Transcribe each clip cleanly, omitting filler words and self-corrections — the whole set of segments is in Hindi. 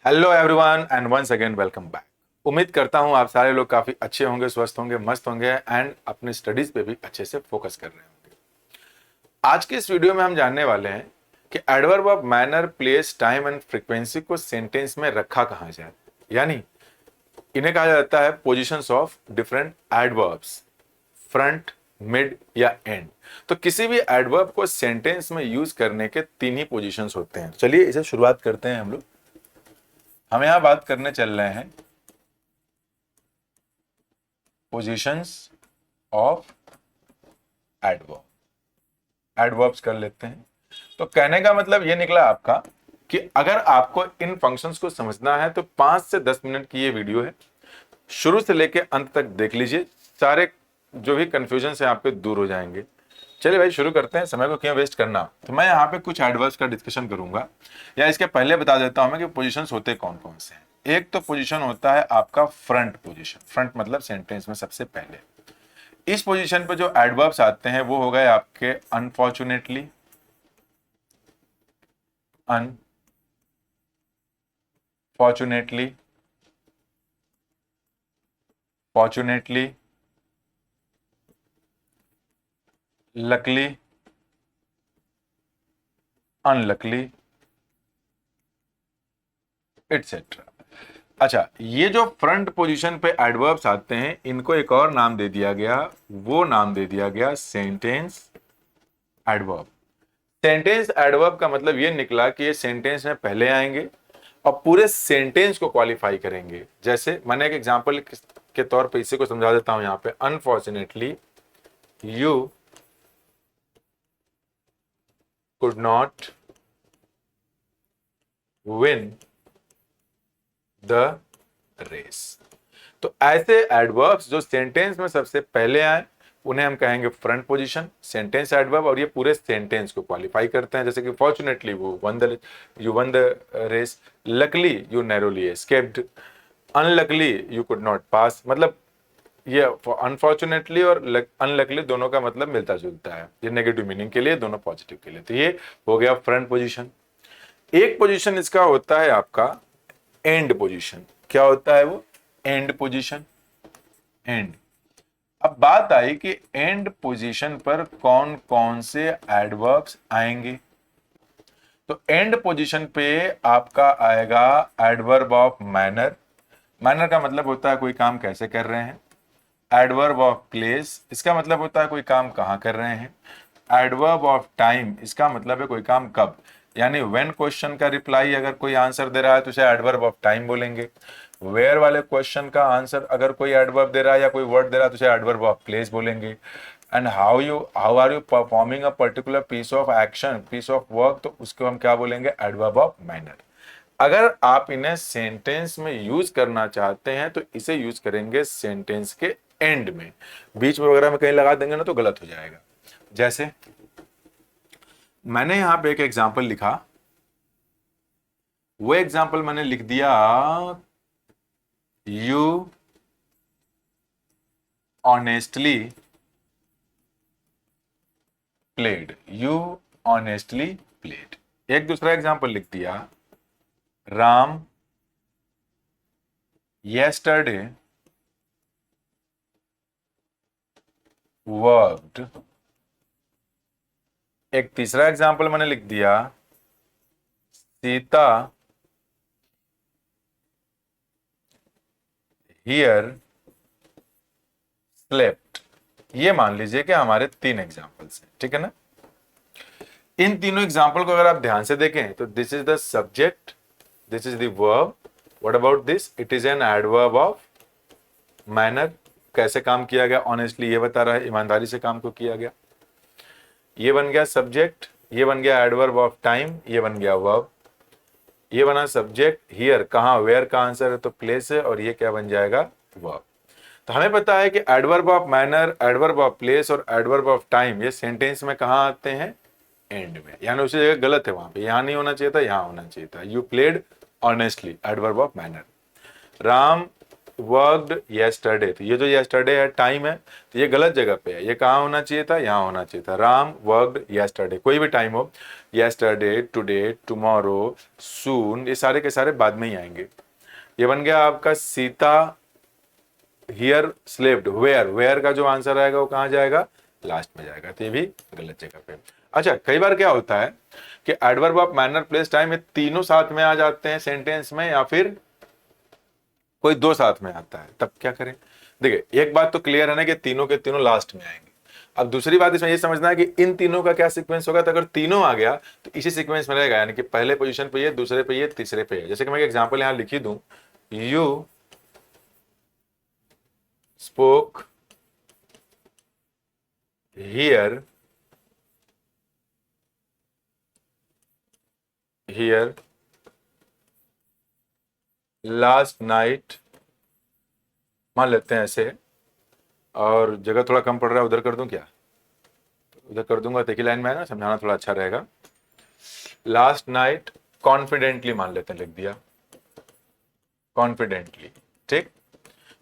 Hello everyone and once again welcome back. उम्मीद करता हूं आप सारे लोग काफी अच्छे होंगे, स्वस्थ होंगे, मस्त होंगे एंड अपने स्टडीज पे भी अच्छे से फोकस कर रहे होंगे। आज के इस वीडियो में हम जानने वाले हैं कि adverb of manner, place, time and frequency को सेंटेंस में रखा कहां जाए, यानी इन्हें कहा जाता है positions of different adverbs, front, mid या एंड। तो किसी भी एडवर्ब को सेंटेंस में यूज करने के तीन ही पोजीशंस होते हैं। चलिए इसे शुरुआत करते हैं हम लोग। हम यहां बात करने चल रहे हैं पोजीशंस ऑफ एडवर्ब। एडवर्ब्स कर लेते हैं। तो कहने का मतलब ये निकला आपका कि अगर आपको इन फंक्शंस को समझना है तो 5 से 10 मिनट की ये वीडियो है, शुरू से लेके अंत तक देख लीजिए। सारे जो भी कंफ्यूजन है आपके दूर हो जाएंगे। चलिए भाई शुरू करते हैं, समय को क्यों वेस्ट करना। तो मैं यहाँ पे कुछ एडवर्ब्स का डिस्कशन करूंगा, या इसके पहले बता देता हूं मैं कि पोजीशंस होते कौन कौन से हैं। एक तो पोजीशन होता है आपका फ्रंट पोजीशन। फ्रंट मतलब सेंटेंस में सबसे पहले। इस पोजीशन पे जो एडवर्ब्स आते हैं वो हो गए आपके unfortunately, unfortunately, fortunately, luckily, unluckily, etcetera. अच्छा, ये जो फ्रंट पोजीशन पे एडवर्ब्स आते हैं इनको एक और नाम दे दिया गया, वो नाम दे दिया गया सेंटेंस एडवर्ब। सेंटेंस एडवर्ब का मतलब ये निकला कि ये सेंटेंस में पहले आएंगे और पूरे सेंटेंस को क्वालिफाई करेंगे। जैसे मैंने एक एग्जांपल के तौर पे इसी को समझा देता हूं। यहां पे unfortunately you could not win the race. तो ऐसे एडवर्ब्स जो सेंटेंस में सबसे पहले आए उन्हें हम कहेंगे फ्रंट पोजीशन सेंटेंस एडवर्ब, और ये पूरे सेंटेंस को क्वालिफाई करते हैं। जैसे कि fortunately you won the race, luckily you narrowly escaped, unluckily you could not pass. मतलब ये अनफॉर्चुनेटली और अनलकली दोनों का मतलब मिलता जुलता है। ये नेगेटिव मीनिंग के लिए, दोनों पॉजिटिव के लिए। तो ये हो गया फ्रंट पोजीशन। एक पोजीशन इसका होता है आपका एंड पोजीशन। क्या होता है वो? And position. एंड। अब बात आई कि एंड पोजीशन पर कौन कौन से एडवर्ब्स आएंगे। तो एंड पोजीशन पे आपका आएगा एडवर्ब ऑफ मैनर। मैनर का मतलब होता है कोई काम कैसे कर रहे हैं। एडवर्ब ऑफ प्लेस, इसका मतलब होता है कोई काम कहां कर रहे हैं। एडवर्ब ऑफ टाइम, इसका मतलब है कोई काम कब, यानी व्हेन क्वेश्चन का रिप्लाई अगर कोई आंसर दे रहा है तो उसे एडवर्ब ऑफ टाइम बोलेंगे। वेयर वाले क्वेश्चन का आंसर अगर कोई एडवर्ब दे रहा है या कोई वर्ड दे रहा है तो उसे एडवर्ब ऑफ प्लेस बोलेंगे। And how are you performing a particular piece of action, piece of work, तो उसको हम क्या बोलेंगे? Adverb of manner. अगर आप इन्हें सेंटेंस में यूज करना चाहते हैं तो इसे यूज करेंगे सेंटेंस के एंड में। बीच में वगैरह में कहीं लगा देंगे ना तो गलत हो जाएगा। जैसे मैंने यहां पे एक एग्जांपल लिखा, वो एग्जांपल मैंने लिख दिया you honestly played. You honestly played. एक दूसरा एग्जांपल लिख दिया, राम yesterday worked। एक तीसरा एग्जांपल मैंने लिख दिया, सीता हियर स्लेप्ट। ये मान लीजिए कि हमारे 3 एग्जांपल्स हैं, ठीक है ना। इन तीनों एग्जांपल को अगर आप ध्यान से देखें तो this is the subject, this is the verb. What about this? It is an adverb of manner. कैसे काम किया गया ऑनेस्टली ये बता रहा है, ईमानदारी से काम को किया गया। ये बन गया सब्जेक्ट, ये बन गया एडवर्ब ऑफ टाइम, ये बन गया वर्ब। ये बना सब्जेक्ट, हियर कहां, वेयर का आंसर है तो प्लेस है, और ये क्या बन जाएगा? वर्ब। तो हमें पता है कि adverb of manner, adverb of place और एडवर्ब ऑफ टाइम ये सेंटेंस में कहां आते हैं? एंड में। यानी उसी जगह गलत है, वहां पे यहां नहीं होना चाहिए था, यहां होना चाहिए था। You played honestly, adverb of manner. Ram worked yesterday, तो ये जो येस्टरडे है टाइम है, तो ये गलत जगह पे है, ये कहाँ होना चाहिए था, यहाँ होना चाहिए था। राम वर्कड येस्टरडे, कोई भी टाइम हो, येस्टरडे, टुडे, टुमारो, सून, ये सारे के सारे बाद में ही आएंगे। ये बन गया आपका सीता हियर स्लेव्ड, वेयर, वेयर का जो आंसर आएगा वो कहाँ जाएगा, लास्ट में जाएगा, तो ये भी गलत जगह पे। अच्छा, कई बार क्या होता है कि adverb of manner, place, time, ये तीनों साथ में आ जाते हैं सेंटेंस में, या फिर कोई दो साथ में आता है, तब क्या करें। देखिए, एक बात तो क्लियर है ना कि तीनों के तीनों लास्ट में आएंगे। अब दूसरी बात इसमें ये समझना है कि इन तीनों का क्या सीक्वेंस होगा, तो अगर तीनों आ गया तो इसी सीक्वेंस में रहेगा, यानी कि पहले पोजीशन पे ये, दूसरे पे ये, तीसरे पे ये। जैसे कि मैं एक एग्जांपल यहां लिखी दूं, you spoke here last night, मान लेते हैं ऐसे, और जगह थोड़ा कम पड़ रहा है, उधर कर दूं क्या, उधर कर दूंगा, तो एक ही लाइन में है ना, समझाना थोड़ा अच्छा रहेगा। लास्ट नाइट कॉन्फिडेंटली मान लेते हैं, लिख दिया कॉन्फिडेंटली, ठीक।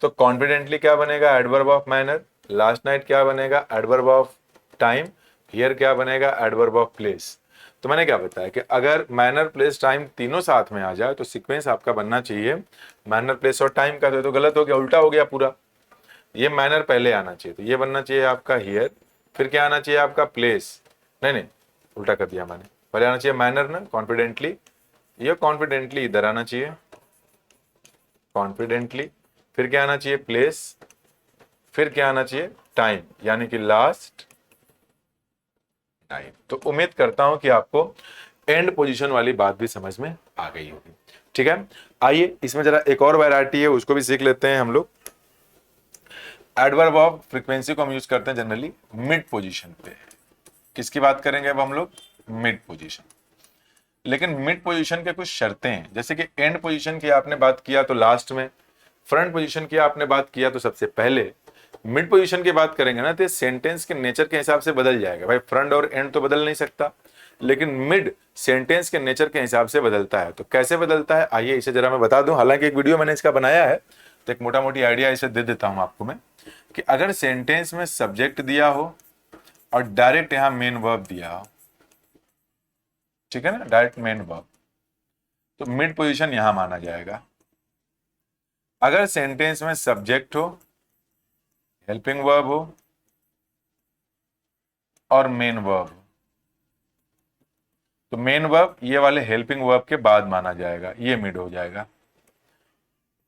तो कॉन्फिडेंटली क्या बनेगा, adverb of manner. Last night क्या बनेगा, एडवर्ब ऑफ टाइम। हियर क्या बनेगा, एडवर्ब ऑफ प्लेस। तो मैंने क्या बताया कि अगर मैनर, प्लेस, टाइम तीनों साथ में आ जाए तो सीक्वेंस आपका बनना चाहिए मैनर, प्लेस और टाइम का, तो गलत हो गया, उल्टा हो गया पूरा। ये मैनर पहले आना चाहिए, तो ये बनना चाहिए आपका हियर, फिर क्या आना चाहिए आपका प्लेस, नहीं नहीं उल्टा कर दिया मैंने, पहले आना चाहिए मैनर ना, कॉन्फिडेंटली, ये कॉन्फिडेंटली इधर आना चाहिए, कॉन्फिडेंटली, फिर क्या आना चाहिए प्लेस, फिर क्या आना चाहिए टाइम, यानी कि लास्ट टाइम। तो उम्मीद करता हूं कि आपको एंड पोजीशन वाली बात भी समझ में आ गई होगी, ठीक है। आइए इसमें जरा एक और वैरायटी है, उसको भी सीख लेते हैं हम लोग। एडवर्ब ऑफ फ्रीक्वेंसी को हम यूज करते हैं जनरली मिड पोजीशन पे। किसकी बात करेंगे अब हम लोग, मिड पोजीशन। लेकिन मिड पोजीशन के कुछ शर्तें हैं, जैसे कि एंड पोजीशन की आपने बात किया तो लास्ट में, फ्रंट पोजीशन की आपने बात किया तो सबसे पहले, मिड पोजीशन की बात करेंगे ना तो सेंटेंस के नेचर के हिसाब से बदल जाएगा। भाई फ्रंट और एंड तो बदल नहीं सकता, लेकिन मिड सेंटेंस के नेचर के हिसाब से बदलता है। तो कैसे बदलता है, आइए इसे जरा मैं बता दूं। हालांकि एक वीडियो मैंने इसका बनाया है, तो एक मोटा मोटी आइडिया इसे दे देता हूं आपको मैं, कि अगर सेंटेंस में सब्जेक्ट दिया हो और डायरेक्ट यहां मेन वर्ब दिया हो, ठीक है ना, डायरेक्ट मेन वर्ब, तो मिड पोजीशन यहां माना जाएगा। अगर सेंटेंस में सब्जेक्ट हो, हेल्पिंग वर्ब हो और मेन वर्ब हो, तो मेन वर्ब ये वाले हेल्पिंग वर्ब के बाद माना जाएगा, ये मिड हो जाएगा।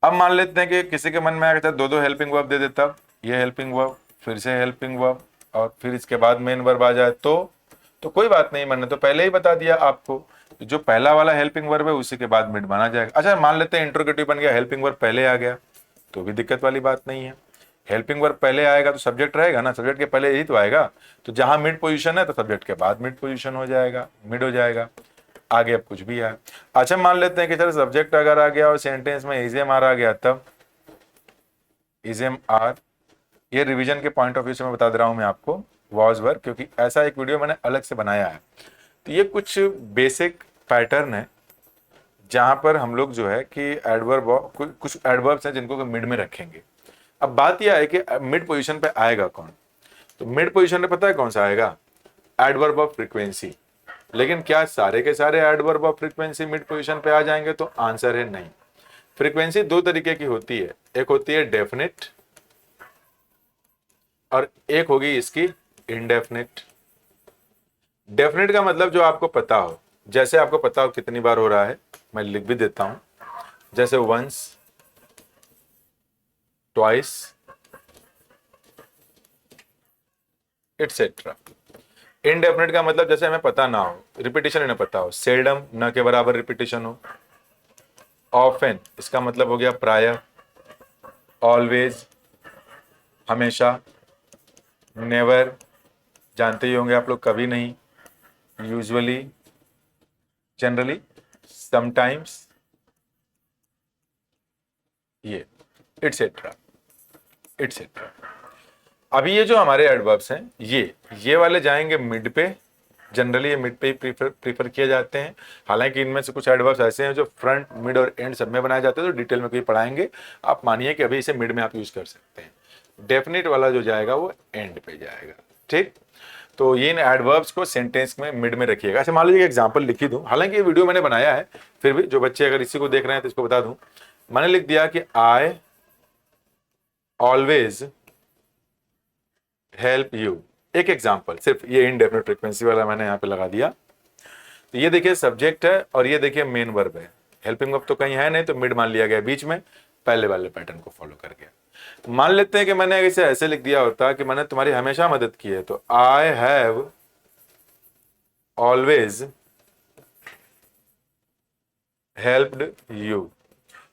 अब मान लेते हैं कि किसी के मन में आया दो दो हेल्पिंग वर्ब दे देता, ये हेल्पिंग वर्ब, फिर से हेल्पिंग वर्ब, और फिर इसके बाद मेन वर्ब आ जाए, तो कोई बात नहीं, मैंने तो पहले ही बता दिया आपको, जो पहला वाला हेल्पिंग वर्ब है उसी के बाद मिड माना जाएगा। अच्छा, मान लेते हैं इंट्रोगेटिव बन गया, हेल्पिंग वर्ब पहले आ गया, तो भी दिक्कत वाली बात नहीं है। हेल्पिंग वर्ब पहले आएगा तो सब्जेक्ट रहेगा ना, सब्जेक्ट के पहले ही तो आएगा, तो जहां मिड पोजीशन है तो सब्जेक्ट के बाद मिड पोजीशन हो जाएगा, मिड हो जाएगा, आगे अब कुछ भी है। अच्छा, मान लेते हैं कि सर सब्जेक्ट अगर आ गया और सेंटेंस में इज एम आर आ गया, तब इज एम आर, ये रिवीजन के पॉइंट ऑफ व्यू से मैं बता दे रहा हूं मैं आपको, वॉज वर, क्योंकि ऐसा एक वीडियो मैंने अलग से बनाया है। तो ये कुछ बेसिक पैटर्न है जहां पर हम लोग जो है कि एडवर्ब, कुछ एडवर्ब्स हैं जिनको मिड में रखेंगे। अब बात यह है कि मिड पोजीशन पे आएगा कौन, तो मिड पोजीशन पे पता है कौन सा आएगा, एडवर्ब ऑफ फ्रीक्वेंसी। लेकिन क्या सारे के सारे adverb of frequency mid position पे आ जाएंगे, तो आंसर है नहीं। फ्रीक्वेंसी दो तरीके की होती है, एक होती है डेफिनेट और एक होगी इसकी इनडेफिनेट। डेफिनेट का मतलब जो आपको पता हो, जैसे आपको पता हो कितनी बार हो रहा है, मैं लिख भी देता हूं, जैसे वंस, ट्वाइस, एटसेट्रा। इनडेफिनेट का मतलब जैसे हमें पता ना हो, रिपीटिशन इन्हें पता हो, सेल्डम न के बराबर रिपीटिशन हो, ऑफन इसका मतलब हो गया प्राय, ऑलवेज हमेशा, नेवर जानते ही होंगे आप लोग कभी नहीं, यूजुअली, जनरली, समटाइम्स, ये एटसेट्रा एटसेट्रा। अभी ये जो हमारे एडवर्ब्स हैं ये वाले जाएंगे मिड पे, जनरली ये मिड पे ही प्रीफर किए जाते हैं। हालांकि इनमें से कुछ एडवर्ब्स ऐसे हैं जो फ्रंट, मिड और एंड सब में बनाए जाते हैं, तो डिटेल में कोई पढ़ाएंगे। आप मानिए कि अभी इसे मिड में आप यूज कर सकते हैं। डेफिनेट वाला जो जाएगा वो एंड पे जाएगा, ठीक। तो ये इन एडवर्ब्स को सेंटेंस में मिड में रखिएगा। अच्छा, मान लीजिए एग्जांपल लिख ही दूं, हालांकि ये वीडियो मैंने बनाया है, फिर भी जो बच्चे अगर इसी को देख रहे हैं तो इसको बता दूं। मैंने लिख दिया कि आई ऑलवेज हेल्प यू। एक एग्जांपल, सिर्फ ये इनडेफिनिट फ्रीक्वेंसी वाला मैंने यहाँ पे लगा दिया। तो ये देखिए सब्जेक्ट है और ये देखिए मेन वर्ब है। हेल्पिंग वर्ब तो कहीं है नहीं, तो मिड मान लिया गया बीच में, पहले वाले पैटर्न को फॉलो कर गया। मान लेते हैं कि मैंने इसे ऐसे लिख दिया होता कि मैंने तुम्हारी हमेशा मदद की है, तो I have always helped you.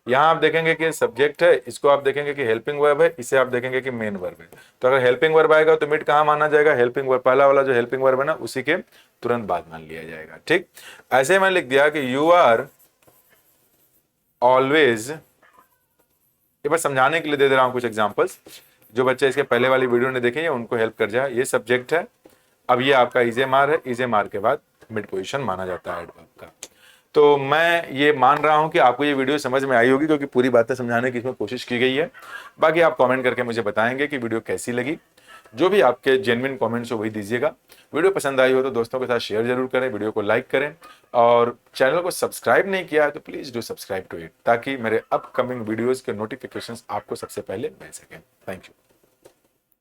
यहां आप देखेंगे कि सब्जेक्ट है, इसको आप देखेंगे कि हेल्पिंग वर्ब है, इसे आप देखेंगे कि मेन वर्ब है। तो अगर हेल्पिंग वर्ब आएगा तो मिड कहां माना जाएगा? हेल्पिंग वर्ब, पहला वाला जो हेल्पिंग वर्ब है ना, उसी के तुरंत बाद मान लिया जाएगा, ठीक। ऐसे मैंने लिख दिया कि यू आर ऑलवेज, ये बस समझाने के लिए दे दे रहा हूं कुछ एग्जांपल्स, जो बच्चे इसके पहले वाली वीडियो ने देखे उनको हेल्प कर जाए। ये सब्जेक्ट है, अब ये आपका इजे मार है, इजे मार के बाद मिड पोजीशन माना जाता है एडवर्ब का। तो मैं ये मान रहा हूं कि आपको ये वीडियो समझ में आई होगी, क्योंकि पूरी बातें समझाने की इसमें कोशिश की गई है। बाकी आप कमेंट करके मुझे बताएंगे कि वीडियो कैसी लगी। जो भी आपके जेन्युइन कमेंट्स हो वही दीजिएगा। वीडियो पसंद आई हो तो दोस्तों के साथ शेयर जरूर करें, वीडियो को लाइक करें, और चैनल को सब्सक्राइब नहीं किया है तो please do subscribe to it, ताकि मेरे अपकमिंग वीडियोस के नोटिफिकेशंस आपको सबसे पहले मिल सकें। Thank you.